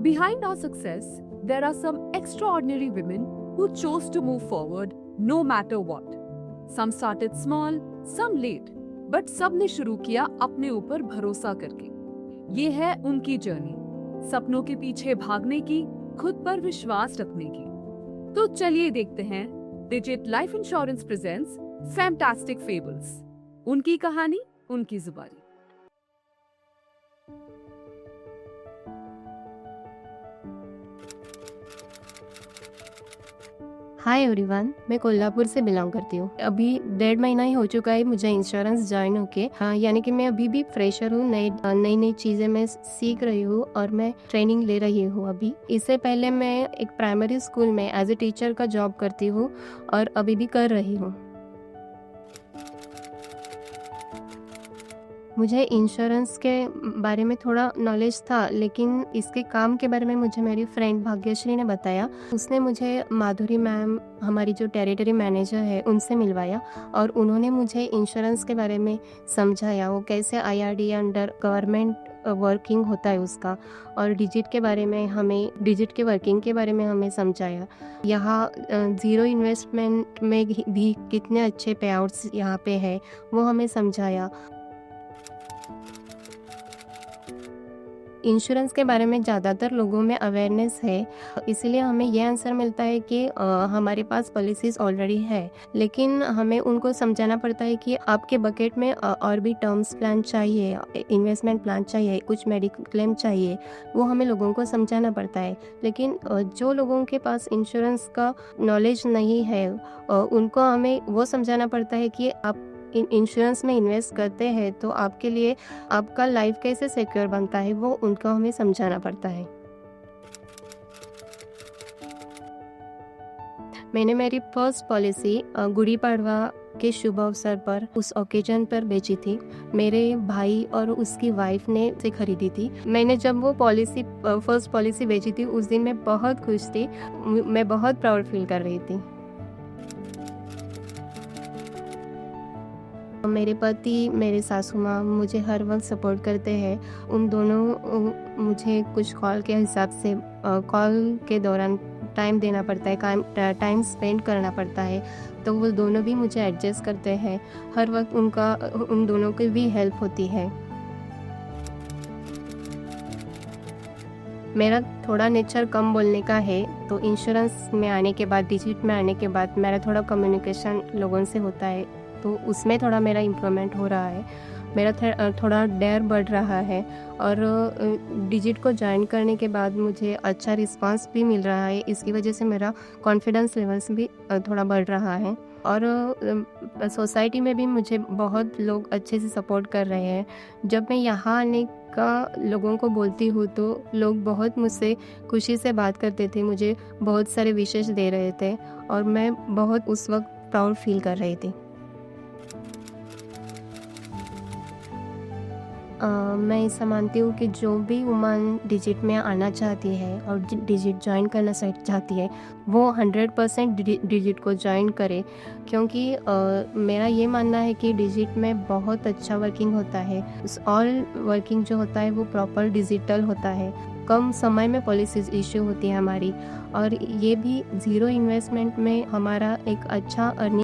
Behind our success, there are some extraordinary women who chose to move forward no matter what. Some started small, some late, but सबने शुरू किया अपने ऊपर भरोसा करके। ये है उनकी जर्नी, सपनों के पीछे भागने की, खुद पर विश्वास रखने की। तो चलिए देखते हैं digit life insurance presents fantastic fables. उनकी कहानी, उनकी जुबानी। हाय एवरीवन, मैं कोल्हापुर से बिलोंग करती हूँ। अभी 1.5 महीना ही हो चुका है मुझे इंश्योरेंस ज्वाइन होके। हाँ, यानी कि मैं अभी भी फ्रेशर हूँ। नई नई चीज़ें मैं सीख रही हूँ और मैं ट्रेनिंग ले रही हूँ अभी। इससे पहले मैं एक प्राइमरी स्कूल में एज ए टीचर का जॉब करती हूँ और अभी भी कर रही हूँ। मुझे इंश्योरेंस के बारे में थोड़ा नॉलेज था, लेकिन इसके काम के बारे में मुझे मेरी फ्रेंड भाग्यश्री ने बताया। उसने मुझे माधुरी मैम, हमारी जो टेरिटरी मैनेजर है, उनसे मिलवाया और उन्होंने मुझे इंश्योरेंस के बारे में समझाया, वो कैसे IRDA अंडर गवर्नमेंट वर्किंग होता है उसका, और डिजिट के बारे में हमें, डिजिट के वर्किंग के बारे में हमें समझाया। यहाँ ज़ीरो इन्वेस्टमेंट में भी कितने अच्छे पे आउट्स यहाँ पे है, वो हमें समझाया। इंश्योरेंस के बारे में ज़्यादातर लोगों में अवेयरनेस है, इसीलिए हमें ये आंसर मिलता है कि हमारे पास पॉलिसीज़ ऑलरेडी है, लेकिन हमें उनको समझाना पड़ता है कि आपके बकेट में और भी टर्म्स प्लान चाहिए, इन्वेस्टमेंट प्लान चाहिए, कुछ मेडिकल क्लेम चाहिए, वो हमें लोगों को समझाना पड़ता है। लेकिन जो लोगों के पास इंश्योरेंस का नॉलेज नहीं है, उनको हमें वो समझाना पड़ता है कि आप इंश्योरेंस में इन्वेस्ट करते हैं तो आपके लिए आपका लाइफ कैसे सिक्योर बनता है, वो उनको हमें समझाना पड़ता है। मैंने मेरी फर्स्ट पॉलिसी गुड़ी पड़वा के शुभ अवसर पर, उस ओकेजन पर बेची थी। मेरे भाई और उसकी वाइफ ने से खरीदी थी। मैंने जब वो पॉलिसी फर्स्ट पॉलिसी बेची थी, उस दिन मैं बहुत खुश थी। मैं बहुत प्राउड फील कर रही थी। मेरे पति, मेरे सासू माँ मुझे हर वक्त सपोर्ट करते हैं। उन दोनों मुझे कुछ कॉल के हिसाब से कॉल के दौरान टाइम देना पड़ता है, टाइम स्पेंड करना पड़ता है, तो वो दोनों भी मुझे एडजस्ट करते हैं। हर वक्त उन दोनों की भी हेल्प होती है। मेरा थोड़ा नेचर कम बोलने का है, तो इंश्योरेंस में आने के बाद, डिजिट में आने के बाद मेरा थोड़ा कम्युनिकेशन लोगों से होता है, तो उसमें थोड़ा मेरा इम्प्रूवमेंट हो रहा है। मेरा थोड़ा डर बढ़ रहा है और डिजिट को ज्वाइन करने के बाद मुझे अच्छा रिस्पांस भी मिल रहा है। इसकी वजह से मेरा कॉन्फिडेंस लेवल्स भी थोड़ा बढ़ रहा है और सोसाइटी में भी मुझे बहुत लोग अच्छे से सपोर्ट कर रहे हैं। जब मैं यहाँ आने का लोगों को बोलती हूँ तो लोग बहुत मुझसे खुशी से बात करते थे, मुझे बहुत सारे विशेष दे रहे थे और मैं बहुत उस वक्त प्राउड फील कर रही थी। मैं ऐसा मानती हूँ कि जो भी वुमन डिजिट में आना चाहती है और डिजिट ज्वाइन करना चाहती है, वो 100% डिजिट को ज्वाइन करे, क्योंकि मेरा ये मानना है कि डिजिट में बहुत अच्छा वर्किंग होता है। ऑल वर्किंग जो होता है वो प्रॉपर डिजिटल होता है। कम समय में पॉलिसीज इश्यू होती है हमारी, और ये भी ज़ीरो इन्वेस्टमेंट में हमारा एक अच्छा अर्निंग